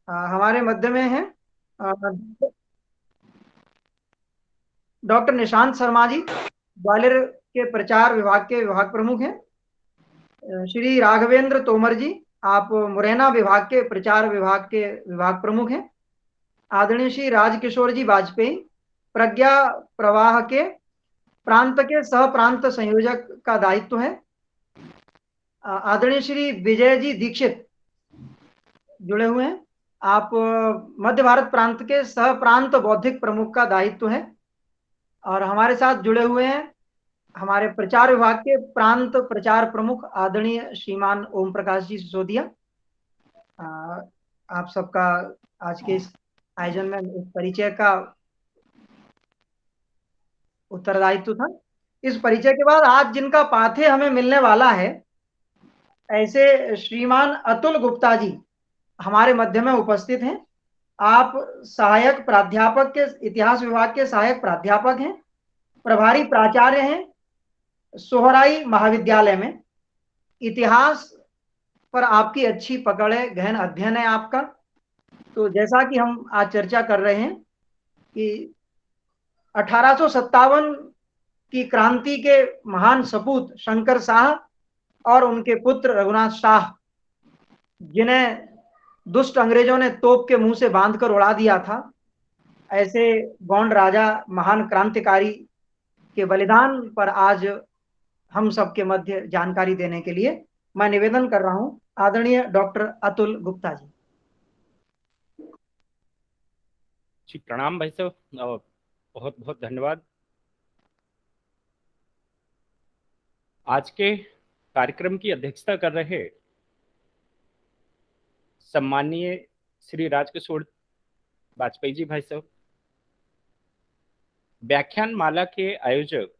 हमारे मध्य में है डॉक्टर निशांत शर्मा जी, ग्वालियर के प्रचार विभाग के विभाग प्रमुख हैं। श्री राघवेंद्र तोमर जी, आप मुरैना विभाग के प्रचार विभाग के विभाग प्रमुख हैं। आदरणीय श्री राजकिशोर जी वाजपेयी, प्रज्ञा प्रवाह के प्रांत के सह प्रांत संयोजक का दायित्व है। आदरणीय श्री विजय जी दीक्षित जुड़े हुए हैं। आप मध्य भारत प्रांत के सह प्रांत बौद्धिक प्रमुख का दायित्व है। और हमारे साथ जुड़े हुए हैं हमारे प्रचार विभाग के प्रांत प्रचार प्रमुख आदरणीय श्रीमान ओम प्रकाश जी सिसोदिया। अ, आप सबका आज के इस आयोजन में इस परिचय का उत्तरदायित्व था। इस परिचय के बाद आज जिनका पाथेय हमें मिलने वाला है, ऐसे श्रीमान अतुल गुप्ता जी हमारे मध्य में उपस्थित हैं। आप सहायक प्राध्यापक के इतिहास विभाग के सहायक प्राध्यापक हैं, प्रभारी प्राचार्य हैं सोहराई महाविद्यालय में। इतिहास पर आपकी अच्छी पकड़ है, गहन अध्ययन है आपका। तो जैसा कि हम आज चर्चा कर रहे हैं कि 1857 की क्रांति के महान सपूत शंकर शाह और उनके पुत्र रघुनाथ शाह, जिन्हें दुष्ट अंग्रेजों ने तोप के मुंह से बांधकर उड़ा दिया था, ऐसे गौंड राजा महान क्रांतिकारी के बलिदान पर आज हम सबके मध्य जानकारी देने के लिए मैं निवेदन कर रहा हूं आदरणीय डॉक्टर अतुल गुप्ता जी। जी प्रणाम भाई साहब, और बहुत बहुत धन्यवाद। आज के कार्यक्रम की अध्यक्षता कर रहे सम्माननीय श्री राजकिशोर वाजपेयी जी भाई साहब, व्याख्यान माला के आयोजक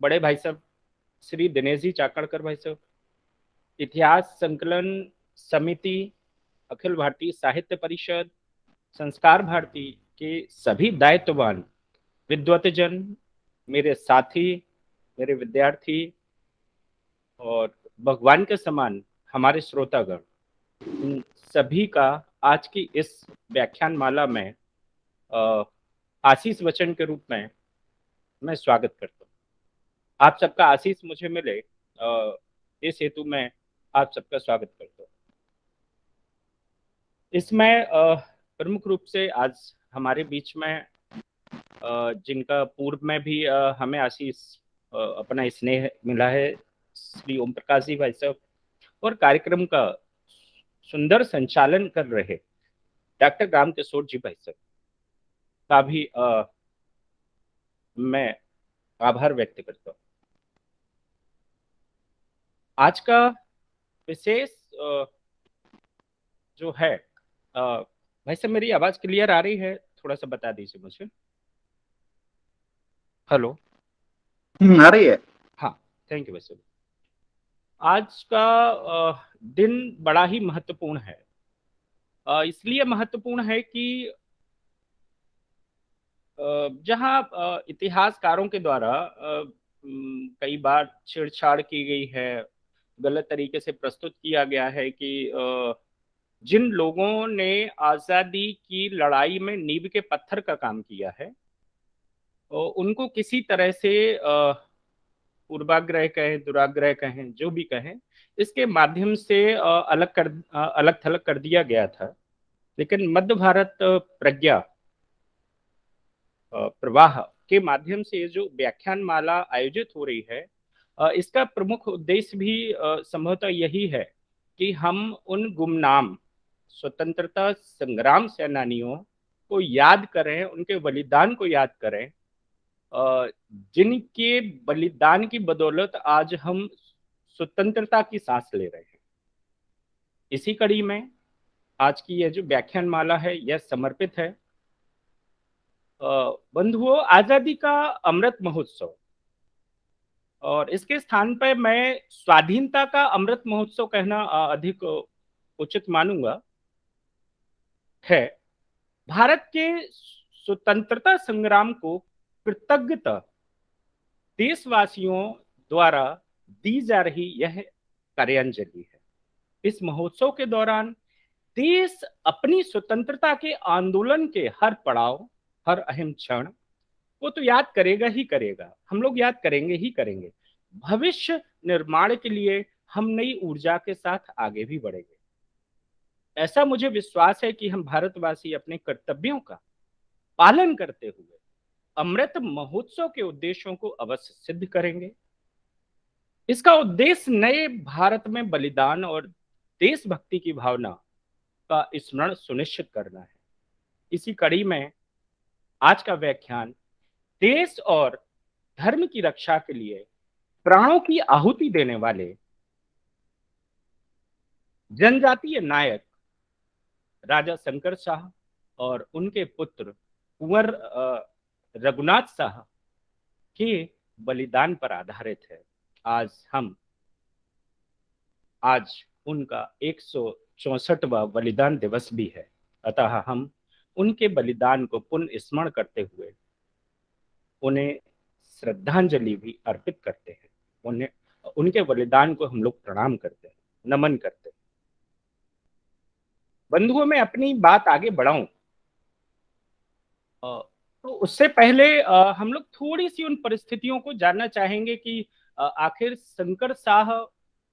बड़े भाई साहब श्री दिनेश जी चाकणकर भाई साहब, इतिहास संकलन समिति, अखिल भारतीय साहित्य परिषद, संस्कार भारती के सभी दायित्ववान विद्वतजन, मेरे साथी, मेरे विद्यार्थी और भगवान के समान हमारे श्रोतागण, इन सभी का आज की इस व्याख्यान माला में आशीष वचन के रूप में मैं स्वागत करता हूँ। आप सबका आशीष मुझे मिले, इस हेतु मैं आप सबका स्वागत करता हूँ। इसमें प्रमुख रूप से आज हमारे बीच में जिनका पूर्व में भी हमें आशीष अपना स्नेह मिला है, श्री ओम प्रकाश जी भाई साहब, और कार्यक्रम का सुंदर संचालन कर रहे डॉक्टर राम किशोर जी भाई साहब का भी मैं आभार व्यक्त करता हूँ। आज का विशेष जो है, भाई साहब मेरी आवाज क्लियर आ रही है? थोड़ा सा बता दीजिए मुझे। हेलो। आ रही है। हाँ, थैंक यू भाई साहब। आज का दिन बड़ा ही महत्वपूर्ण है। इसलिए महत्वपूर्ण है कि जहाँ इतिहासकारों के द्वारा कई बार छेड़छाड़ की गई है, गलत तरीके से प्रस्तुत किया गया है कि जिन लोगों ने आज़ादी की लड़ाई में नींव के पत्थर का काम किया है, उनको किसी तरह से पूर्वाग्रह कहें, दुराग्रह कहें, जो भी कहें, इसके माध्यम से अलग थलग कर दिया गया था। लेकिन मध्य भारत प्रज्ञा प्रवाह के माध्यम से जो व्याख्यान माला आयोजित हो रही है, इसका प्रमुख उद्देश्य भी संभवतः यही है कि हम उन गुमनाम स्वतंत्रता संग्राम सेनानियों को याद करें, उनके बलिदान को याद करें, जिनके बलिदान की बदौलत आज हम स्वतंत्रता की सांस ले रहे हैं। इसी कड़ी में आज की यह जो व्याख्यान माला है, यह समर्पित है बंधुओं आजादी का अमृत महोत्सव, और इसके स्थान पर मैं स्वाधीनता का अमृत महोत्सव कहना अधिक उचित मानूंगा। है भारत के स्वतंत्रता संग्राम को कृतज्ञता देशवासियों द्वारा दी जा रही यह कार्यांजलि है। इस महोत्सव के दौरान देश अपनी स्वतंत्रता के आंदोलन के हर पड़ाव, हर अहम क्षण वो तो याद करेगा ही करेगा, हम लोग याद करेंगे ही करेंगे। भविष्य निर्माण के लिए हम नई ऊर्जा के साथ आगे भी बढ़ेंगे। ऐसा मुझे विश्वास है कि हम भारतवासी अपने कर्तव्यों का पालन करते हुए अमृत महोत्सव के उद्देश्यों को अवश्य सिद्ध करेंगे। इसका उद्देश्य नए भारत में बलिदान और देशभक्ति की भावना का स्मरण सुनिश्चित करना है। इसी कड़ी में आज का व्याख्यान देश और धर्म की रक्षा के लिए प्राणों की आहुति देने वाले जनजातीय नायक राजा शंकर शाह और उनके पुत्र कुंवर रघुनाथ शाह के बलिदान पर आधारित है। आज उनका 164वां बलिदान दिवस भी है, अतः हम उनके बलिदान को पुनः स्मरण करते हुए उन्हें श्रद्धांजलि भी अर्पित करते हैं। उनके बलिदान को हम लोग प्रणाम करते हैं, नमन करते हैं। बंधुओं, मैं अपनी बात आगे बढ़ाऊं तो उससे पहले हम लोग थोड़ी सी उन परिस्थितियों को जानना चाहेंगे कि आखिर शंकर शाह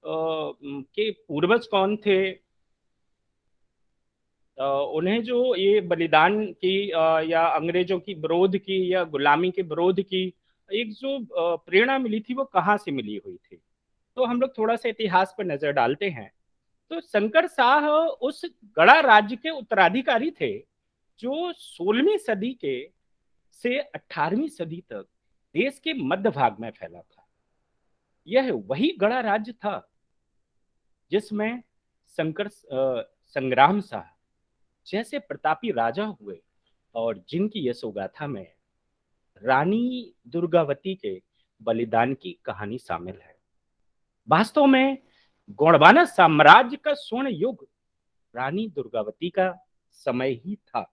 के पूर्वज कौन थे। उन्हें जो ये बलिदान की या अंग्रेजों की विरोध की या गुलामी के विरोध की एक जो प्रेरणा मिली थी वो कहाँ से मिली हुई थी। तो हम लोग थोड़ा सा इतिहास पर नजर डालते हैं। तो शंकर शाह उस गड़ा राज्य के उत्तराधिकारी थे जो 16वीं सदी के से 18वीं सदी तक देश के मध्य भाग में फैला था। यह वही गड़ा राज्य था जिसमें शंकर संग्राम शाह जैसे प्रतापी राजा हुए और जिनकी यशोगाथा में रानी दुर्गावती के बलिदान की कहानी शामिल है। वास्तव में गोंडवाना साम्राज्य का स्वर्ण युग रानी दुर्गावती का समय ही था।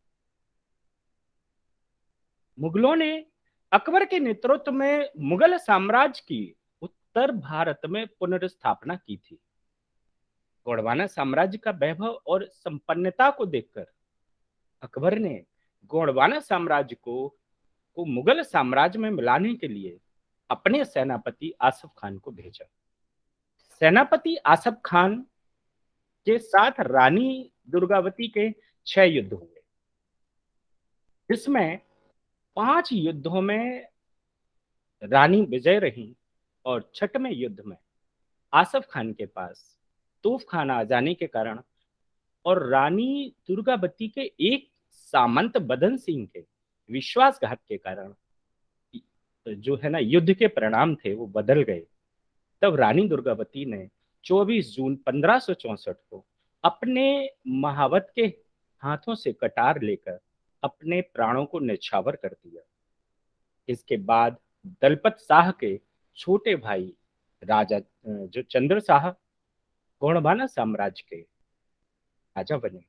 मुगलों ने अकबर के नेतृत्व में मुगल साम्राज्य की उत्तर भारत में पुनर्स्थापना की थी। गोंडवाना साम्राज्य का वैभव और संपन्नता को देखकर अकबर ने गोंडवाना साम्राज्य को मुगल साम्राज्य में मिलाने के लिए अपने सेनापति आसफ खान को भेजा। सेनापति आसफ खान के साथ रानी दुर्गावती के 6 युद्ध हुए, जिसमें 5 युद्धों में रानी विजय रही और 6वें युद्ध में आसफ खान के पास तोपखाना आ जाने के कारण और रानी दुर्गावती के एक सामंत बदन सिंह के विश्वासघात के कारण जो है ना युद्ध के परिणाम थे वो बदल गए। तब रानी दुर्गावती ने 24 जून 1564 को अपने महावत के हाथों से कटार लेकर अपने प्राणों को न्यौछावर कर दिया। इसके बाद दलपत शाह के छोटे भाई राजा जो चंद्र शाह गोंडवाना साम्राज्य के राजा बने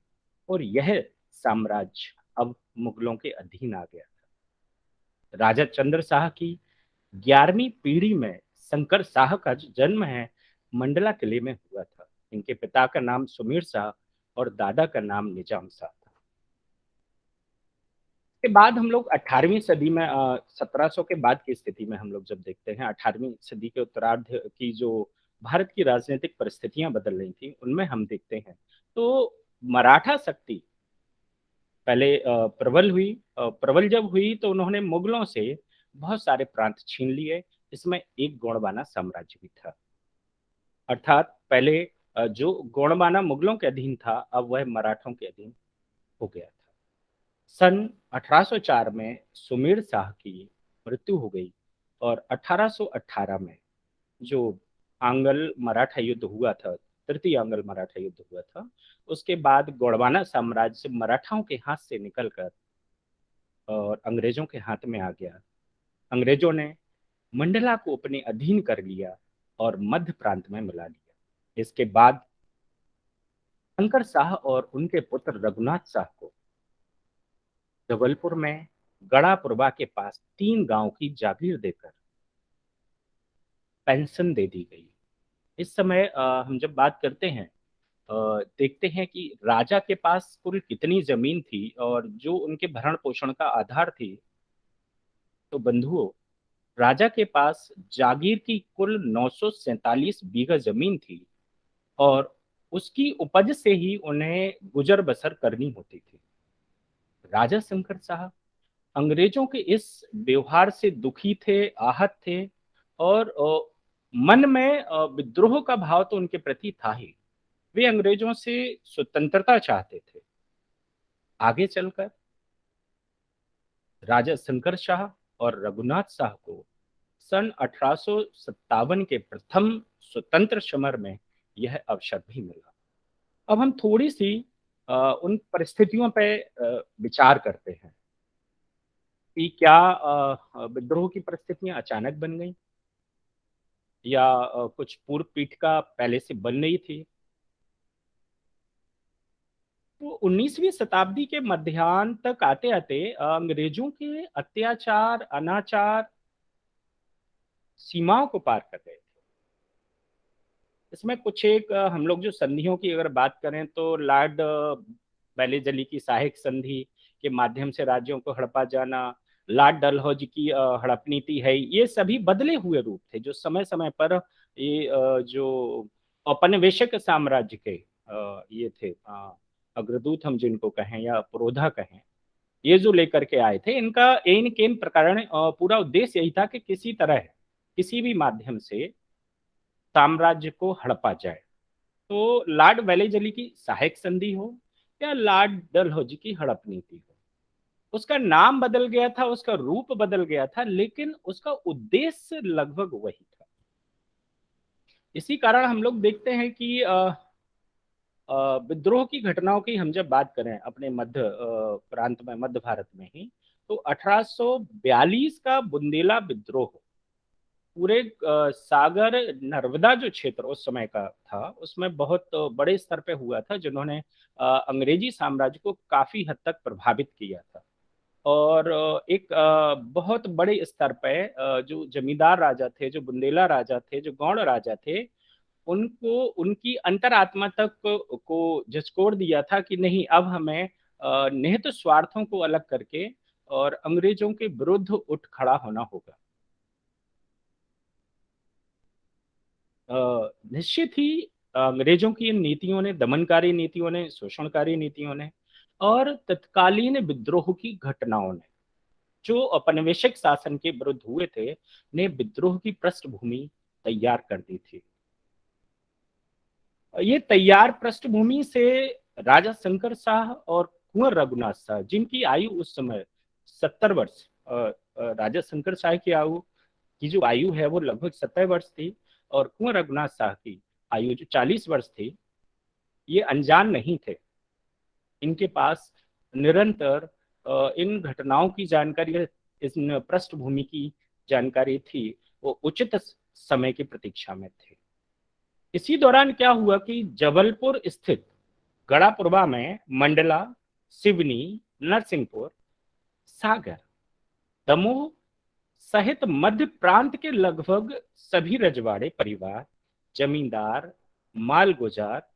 और यह साम्राज्य अब मुगलों के अधीन आ गया था। राजा चंद्र शाह की 11वीं पीढ़ी में शंकर शाह का जो जन्म है मंडला किले में हुआ था। इनके पिता का नाम सुमीर शाह और दादा का नाम निजाम शाह था। के बाद हम लोग 18वीं सदी में 1700 के बाद की स्थिति में हम लोग जब देखते हैं 18वीं सदी के उत्तरार्ध की जो भारत की राजनीतिक परिस्थितियां बदल रही थी उनमें हम देखते हैं तो मराठा शक्ति पहले प्रबल जब हुई तो उन्होंने मुगलों से बहुत सारे प्रांत छीन लिए। इसमें एक गोंडवाना साम्राज्य भी था, अर्थात पहले जो गोंडवाना मुगलों के अधीन था अब वह मराठों के अधीन हो गया था। सन 1804 में सुमेर शाह की मृत्यु हो गई और 1818 में जो आंग्ल मराठा युद्ध हुआ था, तृतीय आंग्ल मराठा युद्ध हुआ था, उसके बाद गोंडवाना साम्राज्य मराठाओं के हाथ से निकलकर और अंग्रेजों के हाथ में आ गया। अंग्रेजों ने मंडला को अपने अधीन कर लिया और मध्य प्रांत में मिला लिया। इसके बाद शंकर शाह और उनके पुत्र रघुनाथ शाह को जबलपुर में गढ़ापुरवा के पास 3 गांव की जागीर देकर पेंशन दे दी गई। इस समय हम जब बात करते हैं देखते हैं कि राजा के पास कुल कितनी जमीन थी और जो उनके भरण पोषण का आधार थी। तो बंधुओं, राजा के पास जागीर की कुल 947 बीघा जमीन थी और उसकी उपज से ही उन्हें गुजर बसर करनी होती थी। राजा शंकर साहब अंग्रेजों के इस व्यवहार से दुखी थे, आहत थे और मन में विद्रोह का भाव तो उनके प्रति था ही। वे अंग्रेजों से स्वतंत्रता चाहते थे। आगे चलकर राजा शंकर शाह और रघुनाथ शाह को सन 1857 के प्रथम स्वतंत्र समर में यह अवसर भी मिला। अब हम थोड़ी सी उन परिस्थितियों पर विचार करते हैं कि क्या विद्रोह की परिस्थितियां अचानक बन गई या कुछ पूर्व पीठिका पहले से बन रही थी। तो 19वीं शताब्दी के मध्यान्ह तक आते आते अंग्रेजों के अत्याचार, अनाचार सीमाओं को पार कर गए थे। इसमें कुछ एक हम लोग जो संधियों की अगर बात करें तो लॉर्ड वेलेजली की सहायक संधि के माध्यम से राज्यों को हड़पा जाना, लॉर्ड डलहौजी की हड़प नीति है, ये सभी बदले हुए रूप थे जो समय समय पर ये जो औपनिवेशिक साम्राज्य के ये थे अग्रदूत हम जिनको कहें या पुरोधा कहें, ये जो लेकर के आए थे, इनका इनके प्रकरण पूरा उद्देश्य यही था कि किसी तरह किसी भी माध्यम से साम्राज्य को हड़पा जाए। तो लॉर्ड वेलेजली की सहायक संधि हो या लॉर्ड डलहौजी की हड़प नीति हो, उसका नाम बदल गया था, उसका रूप बदल गया था, लेकिन उसका उद्देश्य लगभग वही था। इसी कारण हम लोग देखते हैं कि विद्रोह की घटनाओं की हम जब बात करें अपने मध्य प्रांत में, मध्य भारत में ही, तो 1842 का बुंदेला विद्रोह पूरे सागर नर्मदा जो क्षेत्र उस समय का था उसमें बहुत बड़े स्तर पे हुआ था, जिन्होंने अंग्रेजी साम्राज्य को काफी हद तक प्रभावित किया था। और एक बहुत बड़े स्तर पे जो जमींदार राजा थे, जो बुंदेला राजा थे, जो गौड़ राजा थे, उनको उनकी अंतरात्मा तक को झकझोर दिया था कि नहीं, अब हमें निहित स्वार्थों को अलग करके और अंग्रेजों के विरुद्ध उठ खड़ा होना होगा। निश्चित ही अंग्रेजों की इन नीतियों ने, दमनकारी नीतियों ने, शोषणकारी नीतियों ने और तत्कालीन विद्रोह की घटनाओं ने, जो औपनिवेशिक शासन के विरुद्ध हुए थे, ने विद्रोह की पृष्ठभूमि तैयार कर दी थी। ये तैयार पृष्ठभूमि से राजा शंकर शाह और कुंवर रघुनाथ शाह, जिनकी आयु उस समय 70 वर्ष, राजा शंकर शाह की जो आयु है वो लगभग 70 वर्ष थी और कुंवर रघुनाथ शाह की आयु जो 40 वर्ष थी, ये अनजान नहीं थे। इनके पास निरंतर इन घटनाओं की जानकारी, इस पृष्ठभूमि की जानकारी थी, वो उचित समय की प्रतीक्षा में थे। इसी दौरान क्या हुआ कि जबलपुर स्थित गढ़ापुरवा में मंडला, सिवनी, नरसिंहपुर, सागर, दमोह सहित मध्य प्रांत के लगभग सभी रजवाड़े परिवार, जमींदार, मालगुजार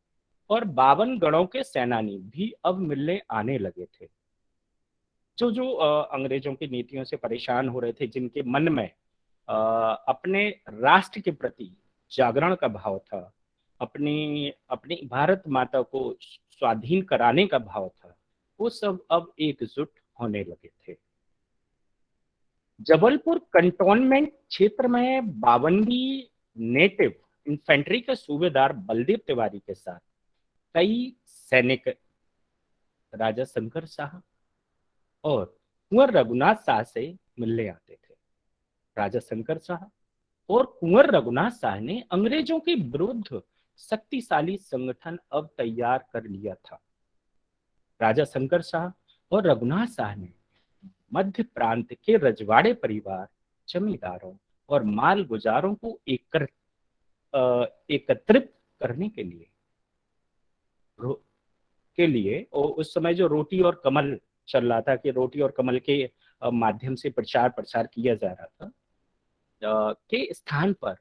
और 52 गणों के सेनानी भी अब मिलने आने लगे थे। जो जो अंग्रेजों की नीतियों से परेशान हो रहे थे, जिनके मन में अपने राष्ट्र के प्रति जागरण का भाव था, अपनी अपनी भारत माता को स्वाधीन कराने का भाव था, वो सब अब एकजुट होने लगे थे। जबलपुर कंटोनमेंट क्षेत्र में 52वीं नेटिव इन्फेंट्री के सूबेदार बलदेव तिवारी के साथ कई सैनिक राजा शंकर शाह और कुंवर रघुनाथ शाह से मिलने आते थे। राजा शंकर शाह और कुंवर रघुनाथ शाह ने अंग्रेजों के विरुद्ध शक्तिशाली संगठन अब तैयार कर लिया था। राजा शंकर शाह और रघुनाथ शाह ने मध्य प्रांत के रजवाड़े परिवार, जमींदारों और माल गुजारों को एकत्रित करने के लिए और उस समय जो रोटी और कमल चल रहा था, कि रोटी और कमल के माध्यम से प्रचार प्रसार किया जा रहा था, के स्थान पर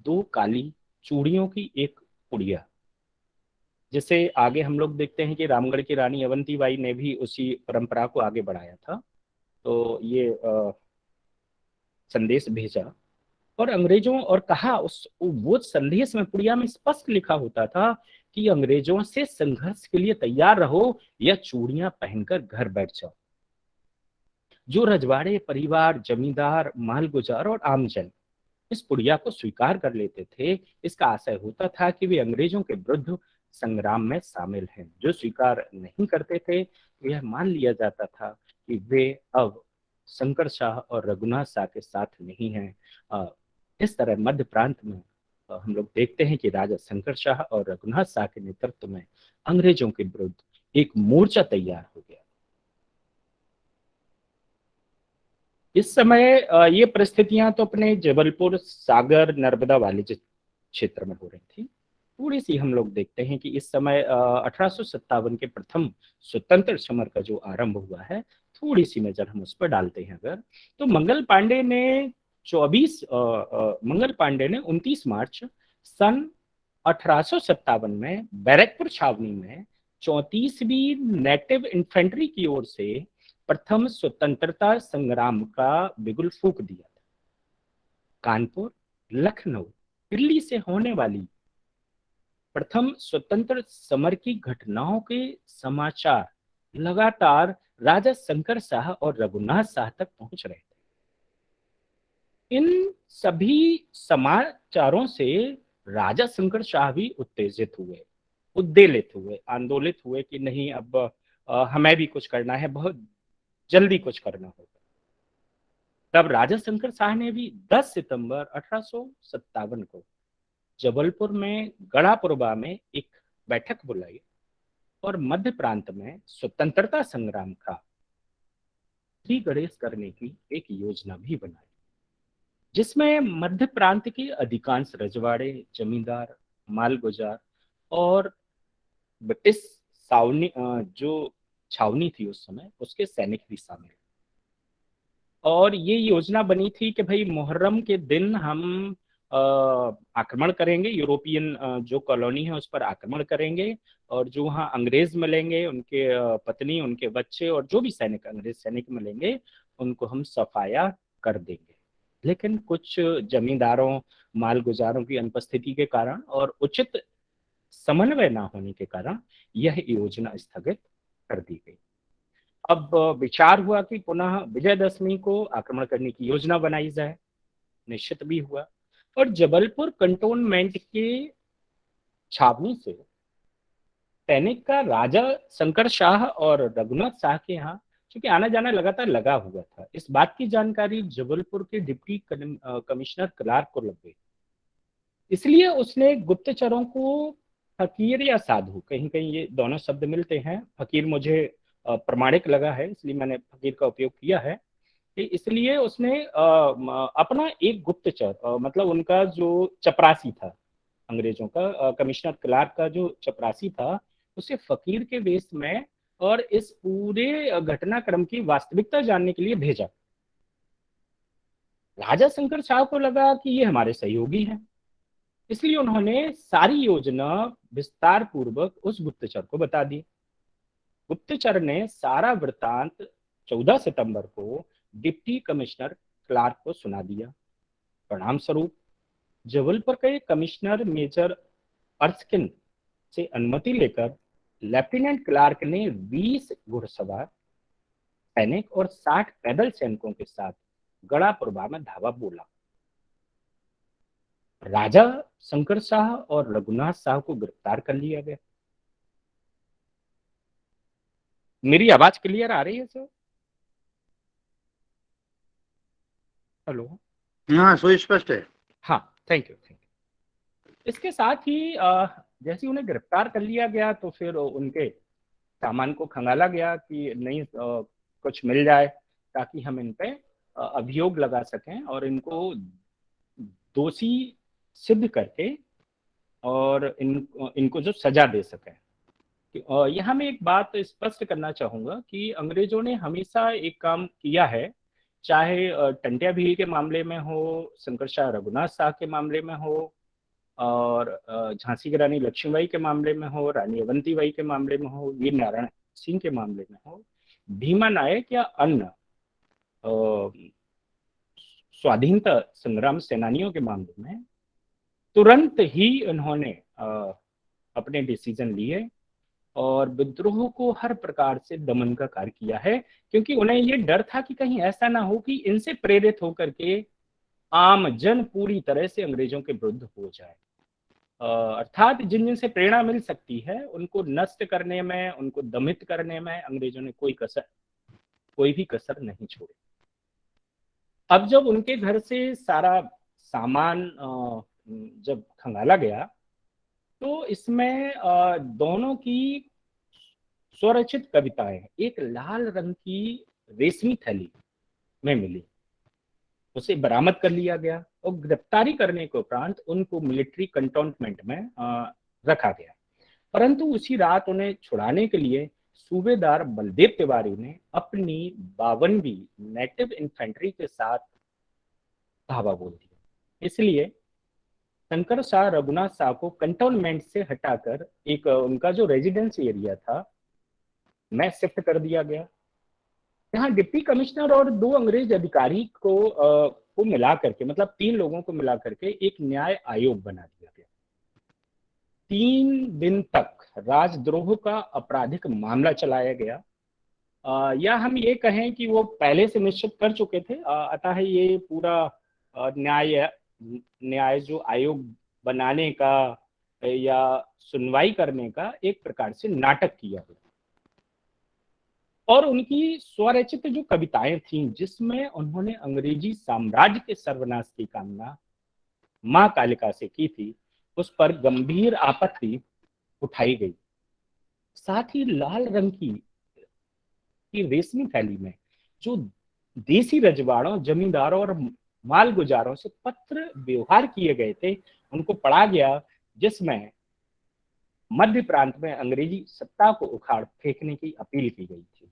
2 काली चूड़ियों की एक पुड़िया जिसे आगे हम लोग देखते हैं कि रामगढ़ की रानी अवंतीबाई ने भी उसी परंपरा को आगे बढ़ाया था। तो ये संदेश भेजा और अंग्रेजों, और कहा उस वो संदेश में पुड़िया में स्पष्ट लिखा होता था कि अंग्रेजों से संघर्ष के लिए तैयार रहो या चूड़ियां पहनकर घर बैठ जाओ। जो रजवाड़े परिवार, जमींदार, मालगुजार और आमजन इस पुड़िया को स्वीकार कर लेते थे, इसका आशय होता था कि वे अंग्रेजों के विरुद्ध संग्राम में शामिल हैं। जो स्वीकार नहीं करते थे, यह मान लिया जाता था कि वे अब शंकर शाह और रघुनाथ शाह के साथ नहीं हैं। इस तरह मध्य प्रांत में हम लोग देखते हैं कि राजा शंकर शाह और रघुनाथ शाह के नेतृत्व में अंग्रेजों के विरुद्ध एक मोर्चा तैयार हो गया। इस समय ये परिस्थितियां तो अपने जबलपुर, सागर, नर्मदा वाले क्षेत्र में हो रही थी। थोड़ी सी हम लोग देखते हैं कि इस समय 1857 के प्रथम स्वतंत्र समर का जो आरंभ हुआ है, थोड़ी सी नजर हम उस पर डालते हैं अगर, तो मंगल पांडे ने 29 मार्च सन 1857 में बैरकपुर छावनी में 34वीं नेटिव इन्फेंट्री की ओर से प्रथम स्वतंत्रता संग्राम का बिगुल फूंक दिया था। कानपुर, लखनऊ, दिल्ली से होने वाली प्रथम स्वतंत्र समर की घटनाओं के समाचार लगातार राजा शंकर शाह और रघुनाथ शाह तक पहुंच रहे थे। इन सभी समाचारों से राजा शंकर शाह भी उत्तेजित हुए, उद्वेलित हुए, आंदोलित हुए कि नहीं, अब हमें भी कुछ करना है, बहुत जल्दी कुछ करना होगा। तब राजा शंकर शाह ने भी 10 सितंबर 1857 को जबलपुर में गढ़ापुरबा में एक बैठक बुलाई और मध्य प्रांत में स्वतंत्रता संग्राम का श्री गणेश करने की एक योजना भी बनाई, जिसमें मध्य प्रांत के अधिकांश रजवाड़े, जमींदार, मालगुजार और ब्रिटिश जो छावनी थी उस समय, उसके सैनिक भी शामिल। और ये योजना बनी थी कि भाई मुहर्रम के दिन हम आक्रमण करेंगे, यूरोपियन जो कॉलोनी है उस पर आक्रमण करेंगे, और जो वहाँ अंग्रेज मिलेंगे, उनके पत्नी, उनके बच्चे और जो भी सैनिक, अंग्रेज सैनिक मिलेंगे, उनको हम सफाया कर देंगे। लेकिन कुछ जमींदारों, मालगुजारों की अनुपस्थिति के कारण और उचित समन्वय न होने के कारण यह योजना स्थगित कर दी गई। अब विचार हुआ कि पुनः विजयदशमी को आक्रमण करने की योजना बनाई जाए। निश्चित भी हुआ और जबलपुर कंटोनमेंट के छावनी से सैनिक का राजा शंकर शाह और रघुनाथ शाह के यहाँ क्योंकि आना जाना लगातार लगा हुआ था, इस बात की जानकारी जबलपुर के डिप्टी कमिश्नर क्लार्क को लग गई। इसलिए उसने गुप्तचरों को फकीर या साधु, कहीं कहीं ये दोनों शब्द मिलते हैं, फकीर मुझे प्रमाणिक लगा है इसलिए मैंने फकीर का उपयोग किया है, इसलिए उसने अपना एक गुप्तचर, मतलब उनका जो चपरासी था, अंग्रेजों का कमिश्नर क्लार्क का जो चपरासी था, उसे फकीर के वेश में और इस पूरे घटनाक्रम की वास्तविकता जानने के लिए भेजा। राजा शंकर शाह को लगा कि ये हमारे सहयोगी हैं, इसलिए उन्होंने सारी योजना विस्तार पूर्वक उस गुप्तचर को बता दी। गुप्तचर ने सारा वृत्तांत 14 सितंबर को डिप्टी कमिश्नर क्लार्क को सुना दिया। परिणाम स्वरूप जबलपुर के कमिश्नर मेजर अर्स्किन से अनुमति लेकर लेफ्टिनेंट क्लार्क ने 20 घुड़सवार सैनिक और 60 पैदल सैनिकों के साथ गढ़ापुरबा में धावा बोला। राजा शंकर शाह और रघुनाथ शाह को गिरफ्तार कर लिया गया। मेरी आवाज क्लियर आ रही है सर? हेलो? हाँ, सुस्पष्ट है। हाँ, थैंक यू। इसके साथ ही जैसे उन्हें गिरफ्तार कर लिया गया तो फिर उनके सामान को खंगाला गया कि नहीं कुछ मिल जाए ताकि हम इन पे अभियोग लगा सकें और इनको दोषी सिद्ध करके और इनको जो सजा दे सकें। यहाँ मैं एक बात स्पष्ट करना चाहूंगा कि अंग्रेजों ने हमेशा एक काम किया है, चाहे टंटिया भील के मामले में हो, शंकर शाह रघुनाथ शाह के मामले में हो, और झांसी की रानी लक्ष्मीबाई के मामले में हो, रानी अवंतीबाई के मामले में हो, वीर नारायण सिंह के मामले में हो, भीमा नायक या अन्य स्वाधीनता संग्राम सेनानियों के मामले में तुरंत ही उन्होंने अपने डिसीजन लिए और विद्रोह को हर प्रकार से दमन का कार्य किया है, क्योंकि उन्हें ये डर था कि कहीं ऐसा ना हो कि इनसे प्रेरित होकर के आम जन पूरी तरह से अंग्रेजों के विरुद्ध हो जाए। अर्थात जिन जिन से प्रेरणा मिल सकती है उनको नष्ट करने में, उनको दमित करने में अंग्रेजों ने कोई भी कसर नहीं छोड़ी। अब जब उनके घर से सारा सामान जब खंगाला गया तो इसमें दोनों की स्वरचित कविताएं एक लाल रंग की रेशमी थैली में मिली, उसे बरामद कर लिया गया और गिरफ्तारी करने के उपरांत उनको मिलिट्री कंटोनमेंट में रखा गया। परंतु उसी रात उन्हें छुड़ाने के लिए सूबेदार बलदेव तिवारी ने अपनी 52वीं नेटिव इन्फेंट्री के साथ धावा बोल दिया। इसलिए शंकर शाह रघुनाथ शाह को कंटोनमेंट से हटाकर एक उनका जो रेजिडेंस एरिया था में शिफ्ट कर दिया गया। यहाँ डिप्टी कमिश्नर और 2 अंग्रेज अधिकारी को मिला करके, मतलब 3 लोगों को मिला करके एक न्याय आयोग बना दिया गया। 3 दिन तक राजद्रोह का आपराधिक मामला चलाया गया, या हम ये कहें कि वो पहले से निश्चित कर चुके थे। अतः ये पूरा न्याय जो आयोग बनाने का या सुनवाई करने का एक प्रकार से नाटक किया गया। और उनकी स्वरचित जो कविताएं थीं जिसमें उन्होंने अंग्रेजी साम्राज्य के सर्वनाश की कामना मां कालिका से की थी, उस पर गंभीर आपत्ति उठाई गई। साथ ही लाल रंग की रेशमी थैली में जो देसी रजवाड़ों, जमींदारों और मालगुजारों से पत्र व्यवहार किए गए थे उनको पढ़ा गया, जिसमें मध्य प्रांत में अंग्रेजी सत्ता को उखाड़ फेंकने की अपील की गई थी।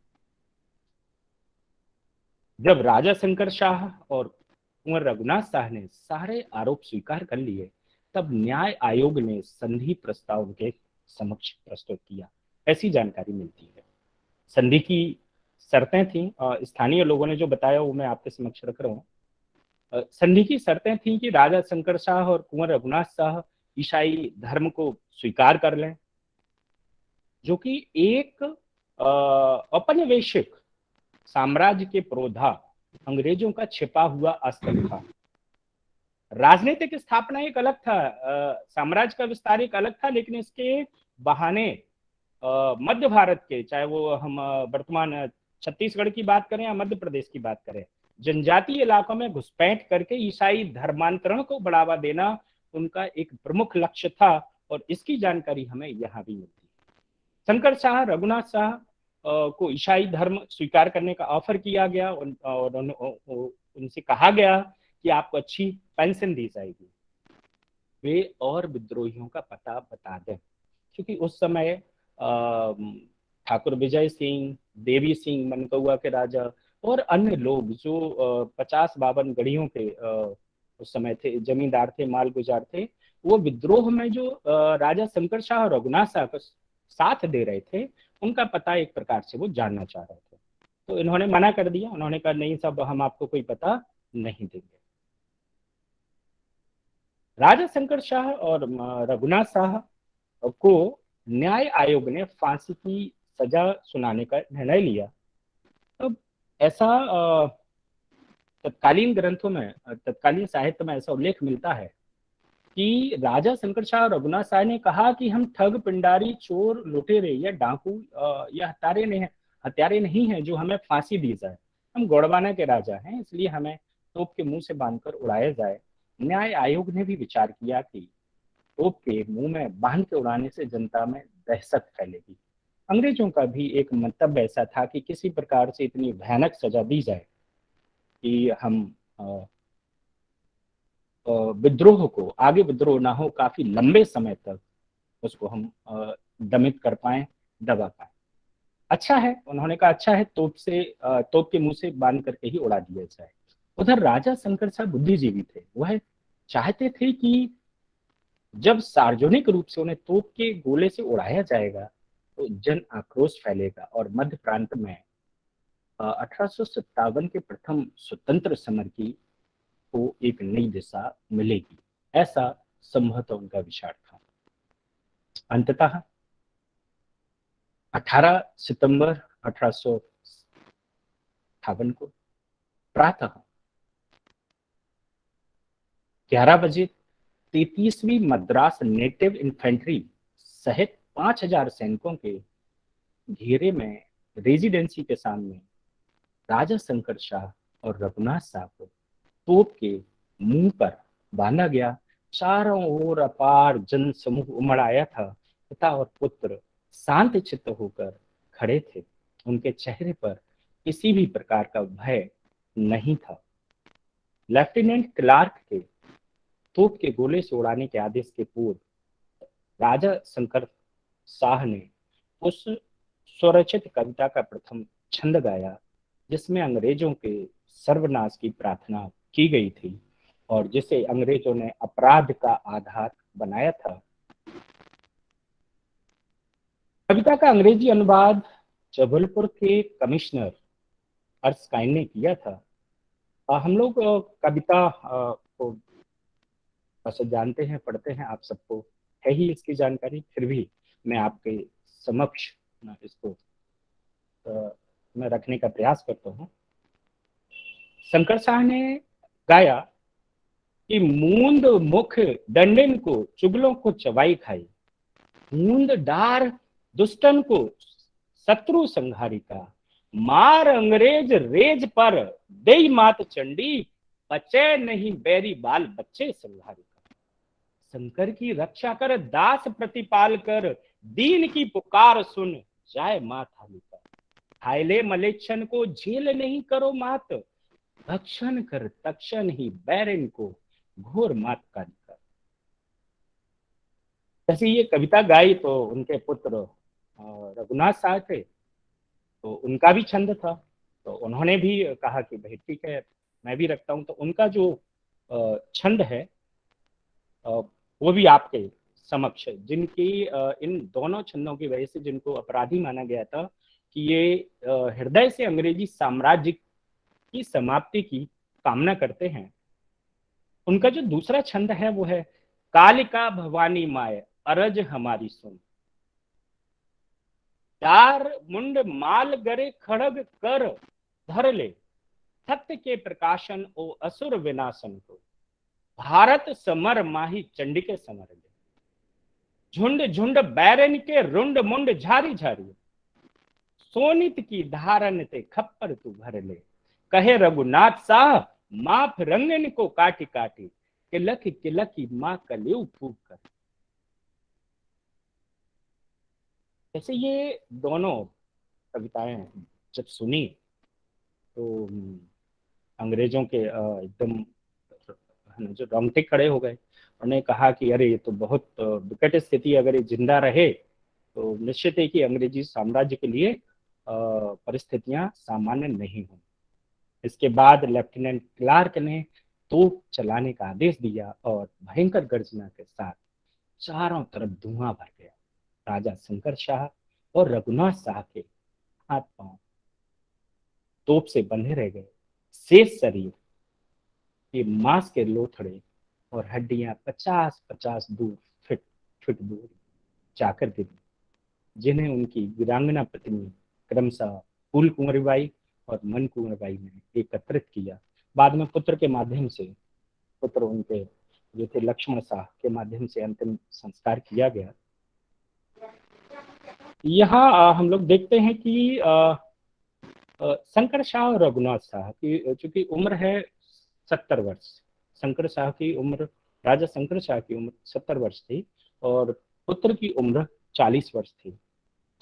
जब राजा शंकर शाह और कुंवर रघुनाथ शाह ने सारे आरोप स्वीकार कर लिए, तब न्याय आयोग ने संधि प्रस्ताव उनके समक्ष प्रस्तुत किया, ऐसी जानकारी मिलती है। संधि की शर्तें थी, स्थानीय लोगों ने जो बताया वो मैं आपके समक्ष रख रहा हूँ। संधि की शर्तें थी कि राजा शंकर शाह और कुंवर रघुनाथ शाह ईसाई धर्म को स्वीकार कर लें, जो कि एक औपनिवेशिक साम्राज्य के पुरोधा अंग्रेजों का छिपा हुआ अस्त्र था। राजनीतिक स्थापना एक अलग था, साम्राज्य का विस्तार एक अलग था, लेकिन इसके बहाने मध्य भारत के, चाहे वो हम वर्तमान छत्तीसगढ़ की बात करें या मध्य प्रदेश की बात करें, जनजातीय इलाकों में घुसपैठ करके ईसाई धर्मांतरण को बढ़ावा देना उनका एक प्रमुख लक्ष्य था, और इसकी जानकारी हमें यहाँ भी मिलती है। शंकर शाह, रघुनाथ शाह को ईसाई धर्म स्वीकार करने का ऑफर किया गया और उनसे कहा गया कि आपको अच्छी पेंशन दी जाएगी, वे और विद्रोहियों का पता बता दें, क्योंकि उस समय ठाकुर विजय सिंह, देवी सिंह मनकौआ के राजा और अन्य लोग जो 50-52 गढ़ियों के उस समय थे, जमींदार थे, मालगुजार थे, वो विद्रोह में जो राजा शंकर शाह और रघुनाथ शाह का साथ दे रहे थे, उनका पता एक प्रकार से वो जानना चाह रहे थे। तो इन्होंने मना कर दिया, उन्होंने कहा नहीं साहब, हम आपको कोई पता नहीं देंगे। राजा शंकर शाह और रघुनाथ शाह को न्याय आयोग ने फांसी की सजा सुनाने का निर्णय लिया। तब ऐसा तत्कालीन ग्रंथों में, तत्कालीन साहित्य में ऐसा उल्लेख मिलता है कि राजा शंकर शाह और रघुनाथ शाह ने कहा कि हम ठग, पिंडारी, चोर, लुटेरे या डाकू या हत्यारे नहीं हैं जो हमें फांसी दी जाए। हम गोड़वाना के राजा हैं, इसलिए हमें तोप के मुंह से बांधकर उड़ाया जाए। न्याय आयोग ने भी विचार किया कि तोप के मुंह में बांध के उड़ाने से जनता में दहशत फैलेगी। अंग्रेजों का भी एक मंतव्य ऐसा था कि किसी प्रकार से इतनी भयानक सजा दी जाए कि हम विद्रोह को, आगे विद्रोह ना हो, काफी लंबे समय तक उसको हम दमित कर पाए, दबा पाए। अच्छा है, उन्होंने कहा अच्छा है, तोप के मुंह से बांध करके ही उड़ा दिया जाए। उधर राजा शंकर शाह बुद्धिजीवी थे, वह चाहते थे कि जब सार्वजनिक रूप से उन्हें तोप के गोले से उड़ाया जाएगा तो जन आक्रोश फैलेगा और मध्य प्रांत में 1857 के प्रथम स्वतंत्र समर की को एक नई दिशा मिलेगी। ऐसा संभवतः उनका विचार था। अंततः 18 सितंबर 1858 को प्रातः 11 बजे 33वीं मद्रास नेटिव इन्फेंट्री सहित 5000 सैनिकों के घेरे में रेजिडेंसी के सामने राजा शंकर शाह और रघुनाथ शाह को तोप के मुंह पर बांधा गया। चारों ओर अपार जन समूह उमड़ आया था। पिता और पुत्र शांत चित्त होकर खड़े थे। उनके चेहरे पर किसी भी प्रकार का भय नहीं था। लेफ्टिनेंट क्लार्क के तोप के गोले से उड़ाने के आदेश के पूर्व राजा शंकर शाह ने उस स्वरचित कविता का प्रथम छंद गाया जिसमें अंग्रेजों के सर्वनाश की प्रार्थना की गई थी और जिसे अंग्रेजों ने अपराध का आधार बनाया था। कविता का अंग्रेजी अनुवाद जबलपुर के कमिश्नर अर्स्काइन ने किया था। हम लोग कविता को वैसे जानते हैं, पढ़ते हैं, आप सबको है ही इसकी जानकारी, फिर भी मैं आपके समक्ष इसको मैं रखने का प्रयास करता हूँ। शंकर शाह ने गाया कि मूंद मुख दंडिन को चुगलों को चबाई खाई, मूंद डार दुष्टन को शत्रु संहारिका, मार अंग्रेज रेज पर देई मात चंडी, बचे नहीं बैरी बाल बच्चे संहारिका। शंकर की रक्षा कर दास प्रतिपाल कर, दीन की पुकार सुन जाए मात हालिका। हायले मलेच्छन को झेल नहीं करो मात, भक्षण कर तक्षण ही बैरन को घोर मात कालिका। जैसे ये कविता गाई तो उनके पुत्र रघुनाथ शाह थे, तो उनका भी छंद था, तो उन्होंने भी कहा कि भाई ठीक है मैं भी रखता हूं। तो उनका जो छंद है वो भी आपके समक्ष है, जिनकी इन दोनों छंदों की वजह से जिनको अपराधी माना गया था कि ये हृदय से अंग्रेजी साम्राज्य की समाप्ति की कामना करते हैं। उनका जो दूसरा छंद है वो है कालिका भवानी माय अरज हमारी सुन, चार मुंड माल गरे खड़ग कर धर ले, सत्य के प्रकाशन ओ असुर विनाशन को, भारत समर माही चंडिके समर ले, झुंड झुंड बैरन के रुंड मुंड झारी झारी, सोनित की धारन ते खप्पर तू भर ले, कहे रघुनाथ शाह माफ रंगन को काटी काटी, किलक की माँ कलेऊ फूक कर। जैसे ये दोनों कविताएं जब सुनी तो अंग्रेजों के एकदम जो रोंगटे खड़े हो गए। उन्होंने कहा कि अरे ये तो बहुत विकट स्थिति, अगर ये जिंदा रहे तो निश्चित है कि अंग्रेजी साम्राज्य के लिए परिस्थितियां सामान्य नहीं हों। इसके बाद लेफ्टिनेंट क्लार्क ने तोप चलाने का आदेश दिया और भयंकर गर्जना के साथ चारों तरफ धुआं भर गया। राजा शंकर शाह और रघुनाथ शाह के हाथ पांव तोप से बंधे रह गए। शेष शरीर के मांस के लोथड़े और हड्डियां 50-50 फीट दूर जाकर गिरी, जिन्हें उनकी वीरांगना पत्नी क्रमशः फूल कुंवरीबाई और मन कुंवरबाई ने एकत्रित किया। बाद में पुत्र के माध्यम से, पुत्र उनके जो थे लक्ष्मण शाह के माध्यम से अंतिम संस्कार किया गया। यहाँ हम लोग देखते हैं कि शंकर शाह और रघुनाथ शाह की चूंकि उम्र है 70 वर्ष, शंकर शाह की उम्र, राजा शंकर शाह की उम्र 70 वर्ष थी और पुत्र की उम्र 40 वर्ष थी।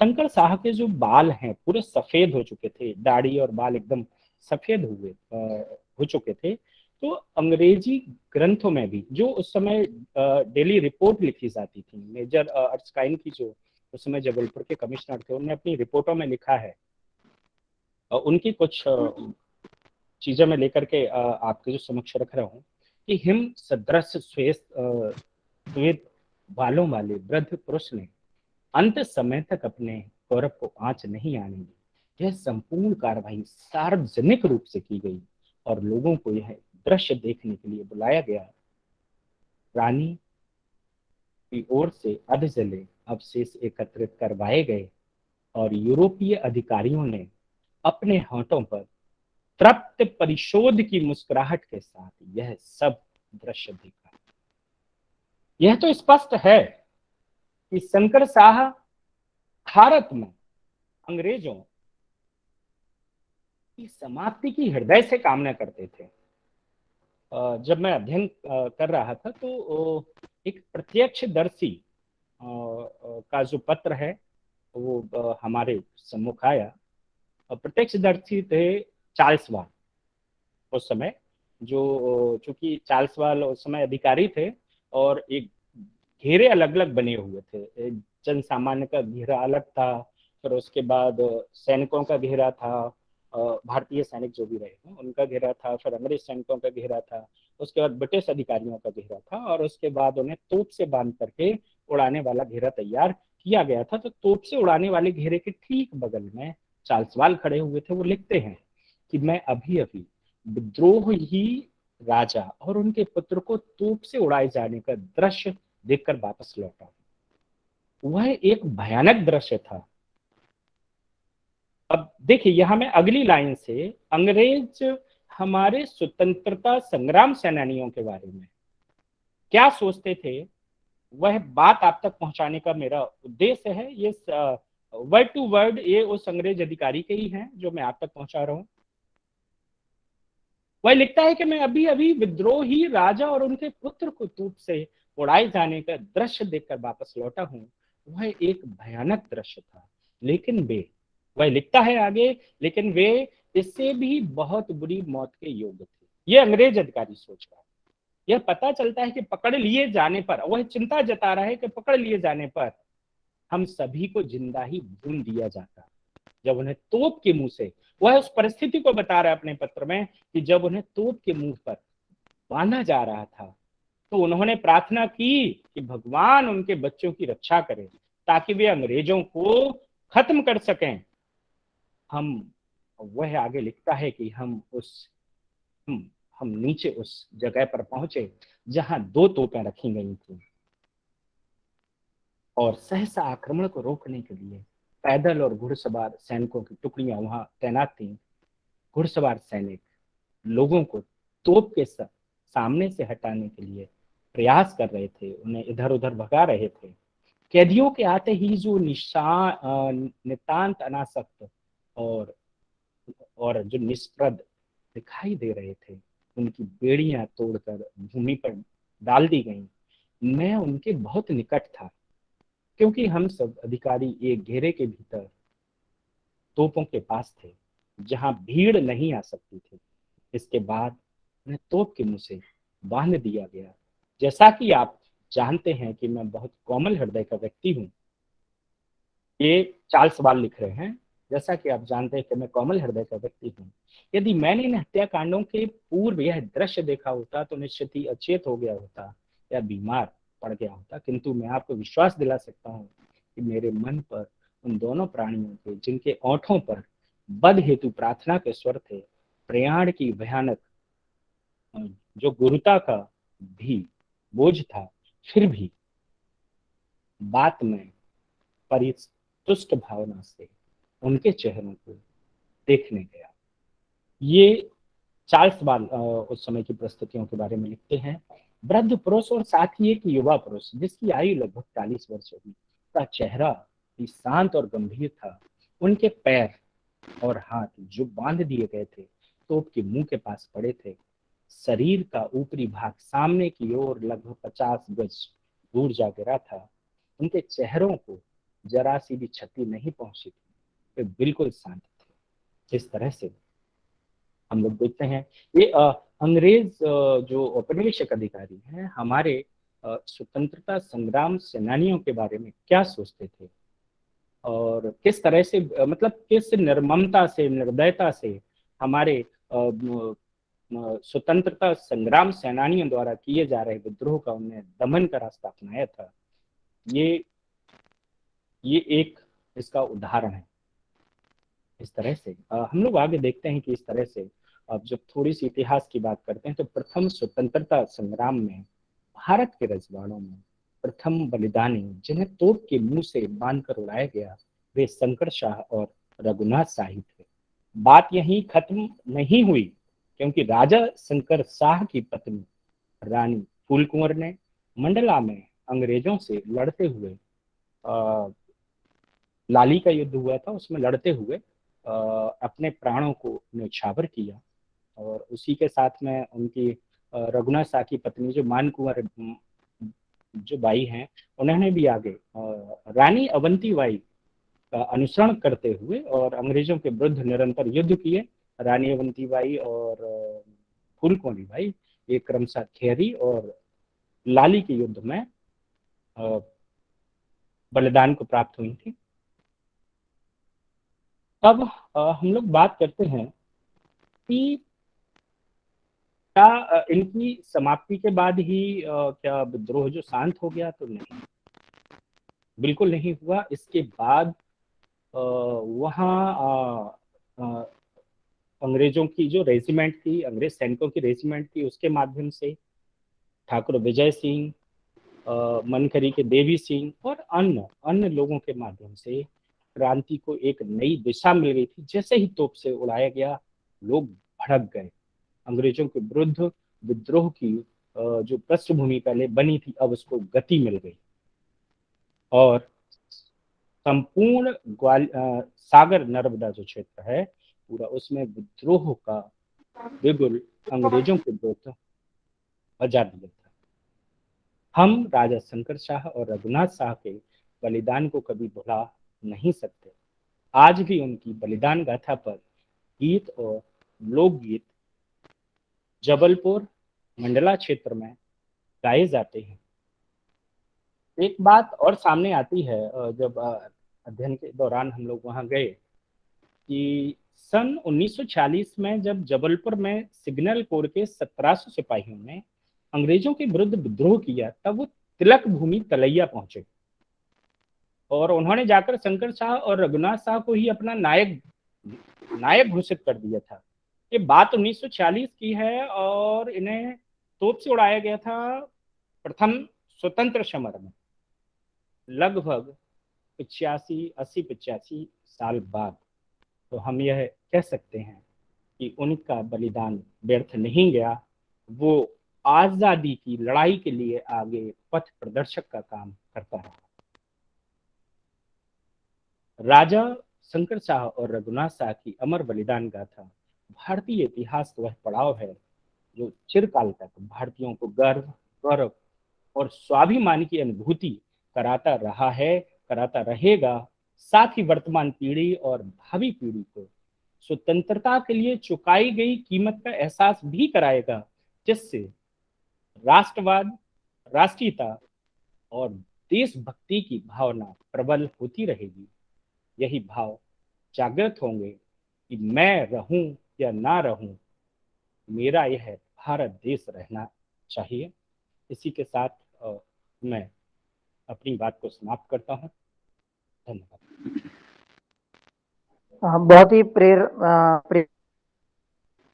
शंकर शाह के जो बाल हैं पूरे सफेद हो चुके थे, दाढ़ी और बाल एकदम सफेद हो चुके थे। तो अंग्रेजी ग्रंथों में भी जो उस समय डेली रिपोर्ट लिखी जाती थी, मेजर अर्स्काइन की जो उस समय जबलपुर के कमिश्नर थे, उन्होंने अपनी रिपोर्टों में लिखा है, उनकी कुछ चीजें मैं लेकर के आपके जो समक्ष रख रहा हूँ कि हिम सदृश श्वेत बालों वाले वृद्ध पुरुष ने अंत समय तक अपने गौरव को आंच नहीं आने दी। यह संपूर्ण कार्रवाई सार्वजनिक रूप से की गई और लोगों को यह दृश्य देखने के लिए बुलाया गया। रानी की ओर से अधजले अवशेष एकत्रित करवाए गए और यूरोपीय अधिकारियों ने अपने होठों पर तृप्त परिशोध की मुस्कुराहट के साथ यह सब दृश्य देखा। यह तो स्पष्ट है कि शंकर शाह भारत में अंग्रेजों की समाप्ति की हृदय से कामना करते थे। जब मैं अध्ययन कर रहा था तो एक प्रत्यक्षदर्शी का जो पत्र है वो हमारे सम्मुख आया। प्रत्यक्षदर्शी थे चार्ल्स वाल उस समय, जो चूंकि चार्ल्स वाल उस समय अधिकारी थे और एक घेरे अलग अलग बने हुए थे। जन सामान्य का घेरा अलग था, फिर उसके बाद सैनिकों का घेरा था, भारतीय सैनिक जो भी रहे उनका घेरा था, फिर अंग्रेज सैनिकों का घेरा था, उसके बाद ब्रिटिश अधिकारियों का घेरा था और उसके बाद उन्हें तोप से बांध करके उड़ाने वाला घेरा तैयार किया गया था। तो तोप से उड़ाने वाले घेरे के ठीक बगल में चार्ल्स वाल खड़े हुए थे। वो लिखते हैं कि मैं अभी अभी विद्रोही राजा और उनके पुत्र को तोप से उड़ाए जाने का दृश्य देखकर वापस लौटा। वह एक भयानक दृश्य था। अब देखिए यहां मैं अगली लाइन से अंग्रेज हमारे स्वतंत्रता संग्राम सेनानियों के बारे में क्या सोचते थे वह बात आप तक पहुंचाने का मेरा उद्देश्य है। ये वर्ड टू वर्ड ये उस अंग्रेज अधिकारी के ही हैं जो मैं आप तक पहुंचा रहा हूं। वह लिखता है कि मैं अभी अभी विद्रोही राजा और उनके पुत्र को तूप से उड़ाए जाने का दृश्य देखकर वापस लौटा हूं। वह एक भयानक दृश्य था, लेकिन वह लिखता है आगे, लेकिन वे इससे भी बहुत बुरी मौत के योग्य थे। यह अंग्रेज अधिकारी सोच रहा है। यह पता चलता है कि पकड़ लिए जाने पर, वह चिंता जता रहा है कि पकड़ लिए जाने पर हम सभी को जिंदा ही भून दिया जाता। जब उन्हें तोप के मुंह से, वह उस परिस्थिति को बता रहा है अपने पत्र में कि जब उन्हें तोप के मुंह पर बांधा जा रहा था तो उन्होंने प्रार्थना की कि भगवान उनके बच्चों की रक्षा करे ताकि वे अंग्रेजों को खत्म कर सकें। वह आगे लिखता है कि हम नीचे उस जगह पर पहुंचे जहां 2 तोपें रखी गई थी और सहसा आक्रमण को रोकने के लिए पैदल और घुड़सवार सैनिकों की टुकड़ियां वहां तैनात थीं। घुड़सवार सैनिक लोगों को तोप के सामने से हटाने के लिए प्रयास कर रहे थे, उन्हें इधर उधर भगा रहे थे। कैदियों के आते ही जो नितांत अनासक्त और जो निष्प्रद दिखाई दे रहे थे, उनकी बेड़ियां तोड़कर भूमि पर डाल दी गईं। मैं उनके बहुत निकट था क्योंकि हम सब अधिकारी एक घेरे के भीतर तोपों के पास थे जहां भीड़ नहीं आ सकती थी। इसके बाद उन्हें तोप के मुंह से बांध दिया गया। जैसा कि आप जानते हैं कि मैं बहुत कोमल हृदय का व्यक्ति हूं। ये चार्ल्स वाल लिख रहे हैं, जैसा कि आप जानते हैं कि मैं कोमल हृदय का व्यक्ति हूं। यदि मैंने इन हत्याकांडों के पूर्व यह दृश्य देखा होता तो निश्चित ही अचेत हो गया होता या बीमार पड़ गया होता, किंतु मैं आपको विश्वास दिला सकता हूं कि मेरे मन पर उन दोनों प्राणियों के, जिनके ओंठों पर बद हेतु प्रार्थना के स्वर थे, प्रयाण की भयानक जो गुरुता का भी बोझ था, फिर भी बात में परितुष्ट भावना से उनके चेहरों को देखने गया। ये चार्ल्स वाल उस समय की परिस्थितियों के बारे में लिखते हैं। वृद्ध पुरुष और साथ ही एक युवा पुरुष जिसकी आयु लगभग 40 वर्ष होगी, का चेहरा भी शांत और गंभीर था। उनके पैर और हाथ जो बांध दिए गए थे तोप के मुंह के पास पड़े थे। शरीर का ऊपरी भाग सामने की ओर लगभग 50 गज दूर जा गिरा था। उनके चेहरों को जरा सी भी क्षति नहीं पहुंची थी, वे बिल्कुल शांत थे। इस तरह से हम लोग देखते हैं ये अंग्रेज जो औपनिवेशिक अधिकारी हैं हमारे स्वतंत्रता संग्राम सेनानियों के बारे में क्या सोचते थे और किस तरह से मतलब किस निर्ममता से, निर्दयता से हमारे स्वतंत्रता संग्राम सेनानियों द्वारा किए जा रहे विद्रोह का उन्हें दमन का रास्ता अपनाया था। ये ये एक इसका उदाहरण है। इस तरह से हम लोग आगे देखते हैं कि इस तरह से अब जब थोड़ी सी इतिहास की बात करते हैं तो प्रथम स्वतंत्रता संग्राम में भारत के रजवाड़ों में प्रथम बलिदानी जिन्हें तोप के मुंह से बांधकर उड़ाया गया वे शंकर शाह और रघुनाथ शाही थे। बात यहीं खत्म नहीं हुई, क्योंकि राजा शंकर शाह की पत्नी रानी फूल कुंवर ने मंडला में अंग्रेजों से लड़ते हुए लाली का युद्ध हुआ था, उसमें लड़ते हुए अपने प्राणों को न्यौछावर किया। और उसी के साथ में उनकी रघुनाथ शाह की पत्नी जो मान कुंवर जो बाई हैं, उन्होंने भी आगे रानी अवंती बाई का अनुसरण करते हुए और अंग्रेजों के विरुद्ध निरंतर युद्ध किए। रानी अवंती बाई और फूल कुंवरी बाई ये क्रमशः खेरी और लाली के युद्ध में बलिदान को प्राप्त हुई थी। अब हम लोग बात करते हैं कि क्या इनकी समाप्ति के बाद ही क्या विद्रोह जो शांत हो गया? तो नहीं, बिल्कुल नहीं हुआ। इसके बाद वहाँ अंग्रेजों की जो रेजिमेंट थी, अंग्रेज सैनिकों की रेजिमेंट थी, उसके माध्यम से ठाकुर विजय सिंह, मनकरी के देवी सिंह और अन्य अन्य लोगों के माध्यम से क्रांति को एक नई दिशा मिल गई थी। जैसे ही तोप से उड़ाया गया, लोग भड़क गए। अंग्रेजों के विरुद्ध विद्रोह की जो पृष्ठभूमि पहले बनी थी, अब उसको गति मिल गई और संपूर्ण सागर नर्मदा जो क्षेत्र है पूरा, उसमें विद्रोह का बिगुल अंग्रेजों के विरुद्ध बजा दिया था। हम राजा शंकर शाह और रघुनाथ शाह के बलिदान को कभी भुला नहीं सकते। आज भी उनकी बलिदान गाथा पर गीत और लोकगीत जबलपुर मंडला क्षेत्र में गाए जाते हैं। एक बात और सामने आती है जब अध्ययन के दौरान हम लोग वहां गए कि सन 1940 में जब जबलपुर में सिग्नल कोर के 1700 सिपाहियों ने अंग्रेजों के विरुद्ध विद्रोह किया, तब वो तिलक भूमि तलैया पहुंचे और उन्होंने जाकर शंकर शाह और रघुनाथ शाह को ही अपना नायक नायक घोषित कर दिया था। ये बात 1940 की है और इन्हें तोप से उड़ाया गया था प्रथम स्वतंत्र समर में, लगभग 85 साल बाद। तो हम यह कह सकते हैं कि उनका बलिदान व्यर्थ नहीं गया। वो आजादी की लड़ाई के लिए आगे पथ प्रदर्शक का काम करता रहा। राजा शंकर शाह और रघुनाथ शाह की अमर बलिदान गाथा भारतीय इतिहास का वह पड़ाव है जो चिरकाल तक भारतीयों को गर्व, गौरव और स्वाभिमान की अनुभूति कराता रहा है, कराता रहेगा। साथ ही वर्तमान पीढ़ी और भावी पीढ़ी को स्वतंत्रता के लिए चुकाई गई कीमत का एहसास भी कराएगा, जिससे राष्ट्रवाद, राष्ट्रीयता और देशभक्ति की भावना प्रबल होती रहेगी। यही भाव जागृत होंगे कि मैं रहूं या ना रहूं, मेरा यह भारत देश रहना चाहिए। इसी के साथ मैं अपनी बात को समाप्त करता हूं। धन्यवाद। बहुत ही प्रेर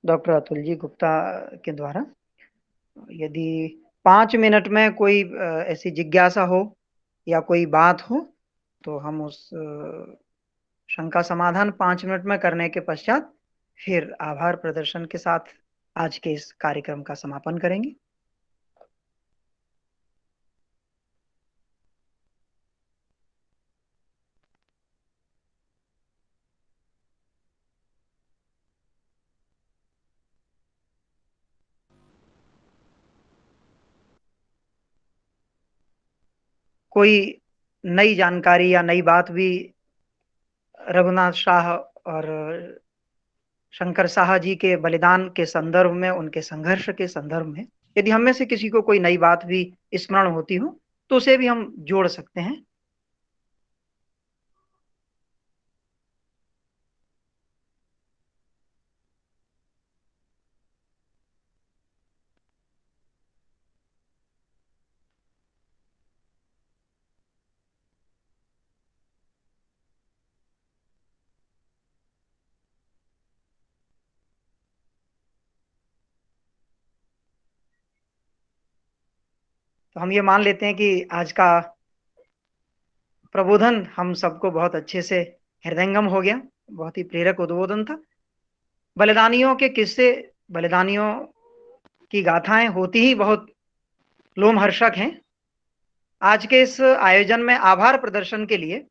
डॉक्टर अतुल जी गुप्ता के द्वारा। यदि 5 मिनट में कोई ऐसी जिज्ञासा हो या कोई बात हो तो हम उस शंका समाधान 5 मिनट में करने के पश्चात फिर आभार प्रदर्शन के साथ आज के इस कार्यक्रम का समापन करेंगे। कोई नई जानकारी या नई बात भी रघुनाथ शाह और शंकर शाह जी के बलिदान के संदर्भ में, उनके संघर्ष के संदर्भ में यदि हम में से किसी को कोई नई बात भी स्मरण होती हो तो उसे भी हम जोड़ सकते हैं। तो हम ये मान लेते हैं कि आज का प्रबोधन हम सबको बहुत अच्छे से हृदयंगम हो गया। बहुत ही प्रेरक उद्बोधन था। बलिदानियों के किस्से, बलिदानियों की गाथाएं होती ही बहुत लोमहर्षक हैं। आज के इस आयोजन में आभार प्रदर्शन के लिए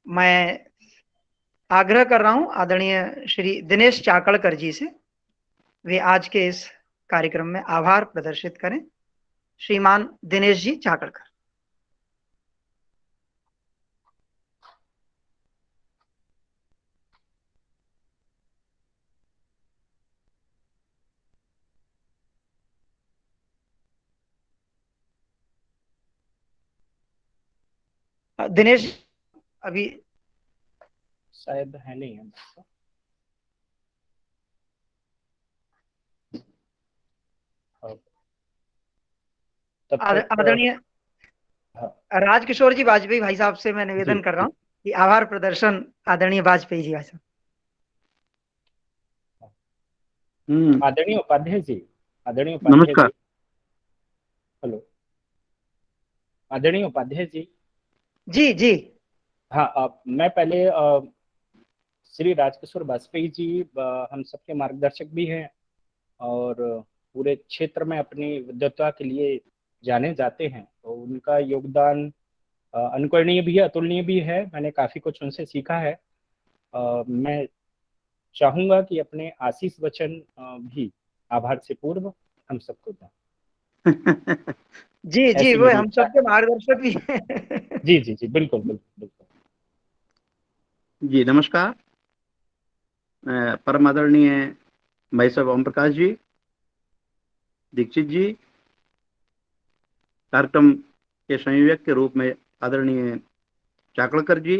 मैं आग्रह कर रहा हूं आदरणीय श्री दिनेश चाकड़कर जी से, वे आज के इस कार्यक्रम में आभार प्रदर्शित करें। श्रीमान दिनेश जी चाकड़कर। दिनेश अभी शायद है नहीं है। आदरणीय राजकिशोर जी वाजपेयी भाई साहब से मैं निवेदन कर रहा हूं कि आभार प्रदर्शन आदरणीय वाजपेयी जी भाई साहब। आदरणीय उपाध्याय जी, नमस्कार। हेलो आदरणीय उपाध्याय जी। जी जी। हाँ, मैं पहले श्री राजकिशोर वाजपेयी जी हम सबके मार्गदर्शक भी हैं और पूरे क्षेत्र में अपनी विद्वता के लिए जाने जाते हैं। तो उनका योगदान अनुकरणीय भी है, अतुलनीय भी है। मैंने काफ़ी कुछ उनसे सीखा है। मैं चाहूँगा कि अपने आशीष वचन भी आभार से पूर्व हम सबको दें। जी जी, वो हम सबके मार्गदर्शक भी हैं। जी जी जी, बिल्कुल बिल्कुल बिल्कुल। जी नमस्कार। परम आदरणीय भाई साहब ओम प्रकाश जी, दीक्षित जी, कार्यक्रम के संयोजक के रूप में आदरणीय चाकड़कर जी,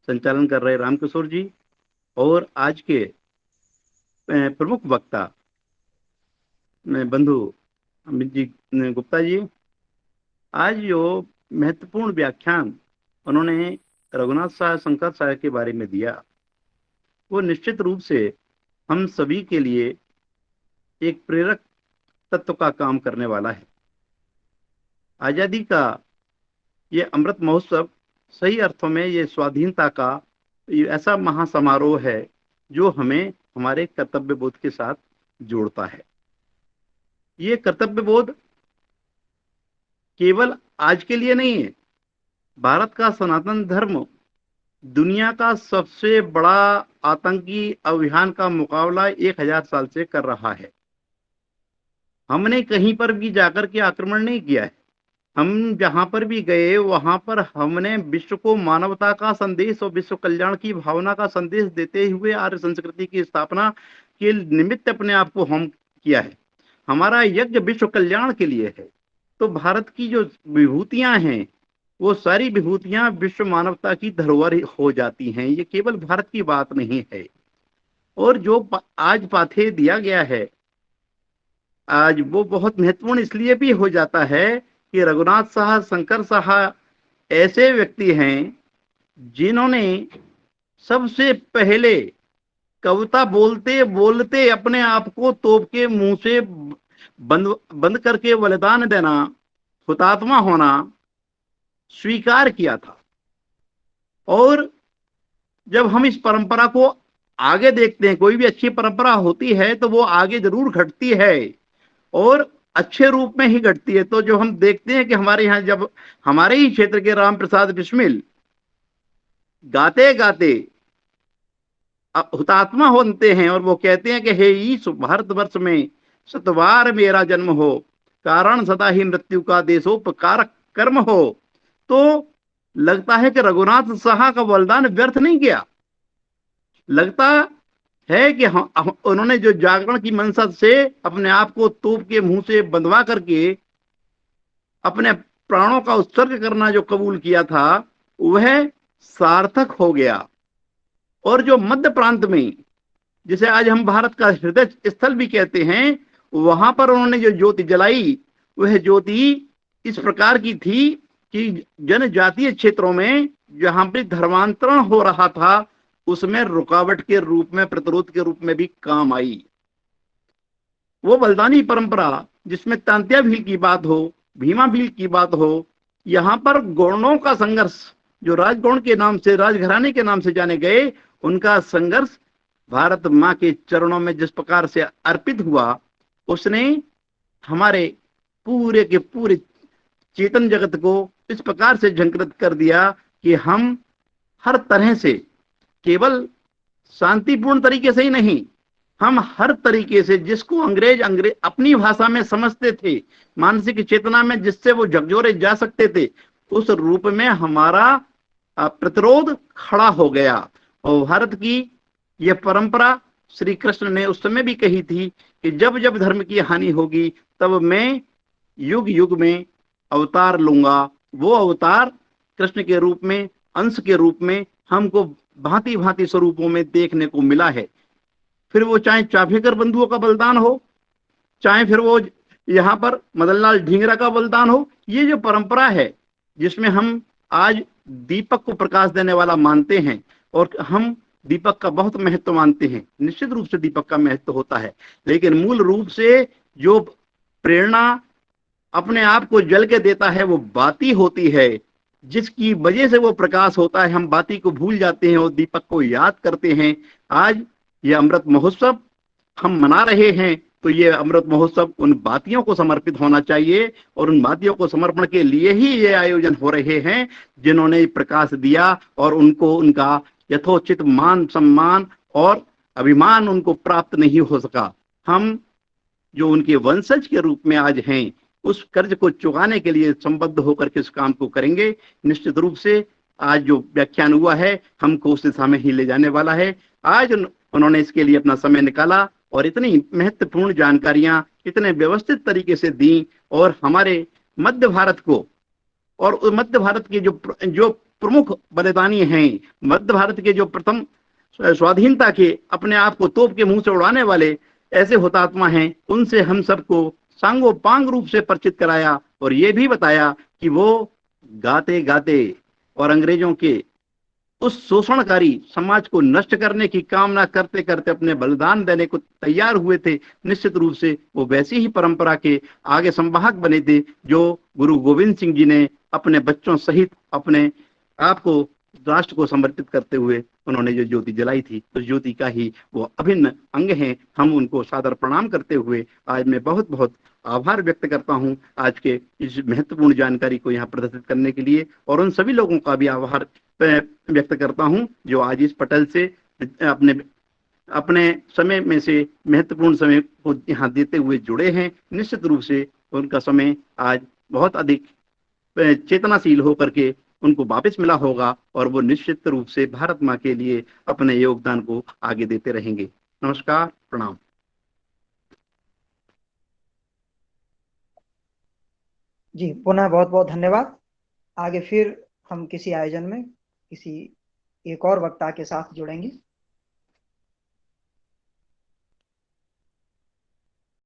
संचालन कर रहे रामकिशोर जी, और आज के प्रमुख वक्ता बंधु अमित जी गुप्ता जी। आज जो महत्वपूर्ण व्याख्यान उन्होंने रघुनाथ साय शंकर साय के बारे में दिया, वो निश्चित रूप से हम सभी के लिए एक प्रेरक तत्व का काम करने वाला है। आजादी का ये अमृत महोत्सव सही अर्थों में ये स्वाधीनता का ऐसा महासमारोह है जो हमें हमारे कर्तव्य बोध के साथ जोड़ता है। ये कर्तव्य बोध केवल आज के लिए नहीं है। भारत का सनातन धर्म दुनिया का सबसे बड़ा आतंकी अभियान का मुकाबला 1000 साल से कर रहा है। हमने कहीं पर भी जाकर के आक्रमण नहीं किया है। हम जहां पर भी गए वहां पर हमने विश्व को मानवता का संदेश और विश्व कल्याण की भावना का संदेश देते हुए आर्य संस्कृति की स्थापना के निमित्त अपने आप को हम किया है। हमारा यज्ञ विश्व कल्याण के लिए है। तो भारत की जो विभूतियां हैं वो सारी विभूतियां विश्व मानवता की धरोहर हो जाती हैं। ये केवल भारत की बात नहीं है। और जो आज पाथेय दिया गया है आज, वो बहुत महत्वपूर्ण इसलिए भी हो जाता है कि रघुनाथ साह शंकर साह ऐसे व्यक्ति हैं जिन्होंने सबसे पहले कविता बोलते बोलते अपने आप को तोप के मुंह से बंद करके बलिदान देना, हुतात्मा होना स्वीकार किया था। और जब हम इस परंपरा को आगे देखते हैं, कोई भी अच्छी परंपरा होती है तो वो आगे जरूर घटती है और अच्छे रूप में ही घटती है। तो जो हम देखते हैं कि हमारे यहाँ जब हमारे ही क्षेत्र के राम प्रसाद बिस्मिल गाते गाते हुतात्मा होते हैं और वो कहते हैं कि हे ईश भारतवर्ष में सतवार मेरा जन्म हो, कारण सदा ही मृत्यु का देशोपकारक कर्म हो, तो लगता है कि रघुनाथ साहा का बलिदान व्यर्थ नहीं गया। लगता है कि उन्होंने जो जागरण की मंशा से अपने आप को तोप के मुंह से बंधवा करके अपने प्राणों का उत्सर्ग करना जो कबूल किया था वह सार्थक हो गया। और जो मध्य प्रांत में, जिसे आज हम भारत का हृदय स्थल भी कहते हैं, वहां पर उन्होंने जो ज्योति जलाई वह ज्योति इस प्रकार की थी कि जनजातीय क्षेत्रों में जहां पर धर्मांतरण हो रहा था उसमें रुकावट के रूप में, प्रतिरोध के रूप में भी काम आई। वो बलिदानी परंपरा जिसमें तांत्या भील की बात हो, भीमा भील की बात हो, यहाँ पर गौड़ों का संघर्ष, जो राजगौड़ के नाम से, राजघराने के नाम से जाने गए, उनका संघर्ष भारत माँ के चरणों में जिस प्रकार से अर्पित हुआ, उसने हमारे पूरे के पूरे चेतन जगत को इस प्रकार से झंकृत कर दिया कि हम हर तरह से, केवल शांतिपूर्ण तरीके से ही नहीं, हम हर तरीके से जिसको अंग्रेज अपनी भाषा में समझते थे, मानसिक चेतना में जिससे वो झकझोरे जा सकते थे, उस रूप में हमारा प्रतिरोध खड़ा हो गया। और भारत की यह परंपरा श्री कृष्ण ने उस समय भी कही थी कि जब जब धर्म की हानि होगी तब मैं युग युग में अवतार लूंगा। वो अवतार कृष्ण के रूप में, अंश के रूप में हमको भांति भांति स्वरूपों में देखने को मिला है। फिर वो चाहे चाफेकर बंधुओं का बलिदान हो, चाहे फिर वो यहाँ पर मदनलाल ढींगरा का बलिदान हो, ये जो परंपरा है जिसमें हम आज दीपक को प्रकाश देने वाला मानते हैं और हम दीपक का बहुत महत्व मानते हैं। निश्चित रूप से दीपक का महत्व होता है, लेकिन मूल रूप से जो प्रेरणा अपने आप को जल के देता है वो बाती होती है, जिसकी वजह से वो प्रकाश होता है। हम बाती को भूल जाते हैं और दीपक को याद करते हैं। आज ये अमृत महोत्सव हम मना रहे हैं, तो ये अमृत महोत्सव उन बातियों को समर्पित होना चाहिए और उन बातियों को समर्पण के लिए ही ये आयोजन हो रहे हैं जिन्होंने प्रकाश दिया और उनको उनका यथोचित मान सम्मान और अभिमान उनको प्राप्त नहीं हो सका। हम जो उनके वंशज के रूप में आज हैं, उस कर्ज को चुकाने के लिए संबद्ध होकर के इस काम को करेंगे। निश्चित रूप से आज जो व्याख्यान हुआ है हमको उस दिशा में ही ले जाने वाला है। आज उन्होंने इसके लिए अपना समय निकाला और इतनी महत्वपूर्ण जानकारियां इतने व्यवस्थित तरीके से दी और हमारे मध्य भारत को और मध्य भारत के जो प्रमुख बलिदानी हैं, मध्य भारत के जो प्रथम स्वाधीनता के अपने आप को तोप के मुंह से उड़ाने वाले ऐसे हुतात्मा हैं, उनसे हम सबको सांगो पांग रूप से परिचित कराया और ये भी बताया कि वो गाते गाते और अंग्रेजों के उस शोषणकारी समाज को नष्ट करने की कामना करते करते अपने बलिदान देने को तैयार हुए थे। निश्चित रूप से वो वैसी ही परंपरा के आगे संवाहक बने थे जो गुरु गोविंद सिंह जी ने अपने बच्चों सहित अपने आप को राष्ट्र को समर्पित करते हुए उन्होंने जो ज्योति जलाई थी, उस ज्योति का ही वो अभिन्न अंग हैं। हम उनको सादर प्रणाम करते हुए आज मैं बहुत बहुत आभार व्यक्त करता हूं आज के इस महत्वपूर्ण जानकारी को यहाँ प्रदर्शित करने के लिए, और उन सभी लोगों का भी आभार व्यक्त करता हूं जो आज इस पटल से अपने अपने समय में से महत्वपूर्ण समय को यहाँ देते हुए जुड़े हैं। निश्चित रूप से उनका समय आज बहुत अधिक चेतनाशील होकर के उनको वापस मिला होगा और वो निश्चित रूप से भारत माँ के लिए अपने योगदान को आगे देते रहेंगे। नमस्कार, प्रणाम। जी, पुनः बहुत बहुत धन्यवाद। आगे फिर हम किसी आयोजन में किसी एक और वक्ता के साथ जुड़ेंगे।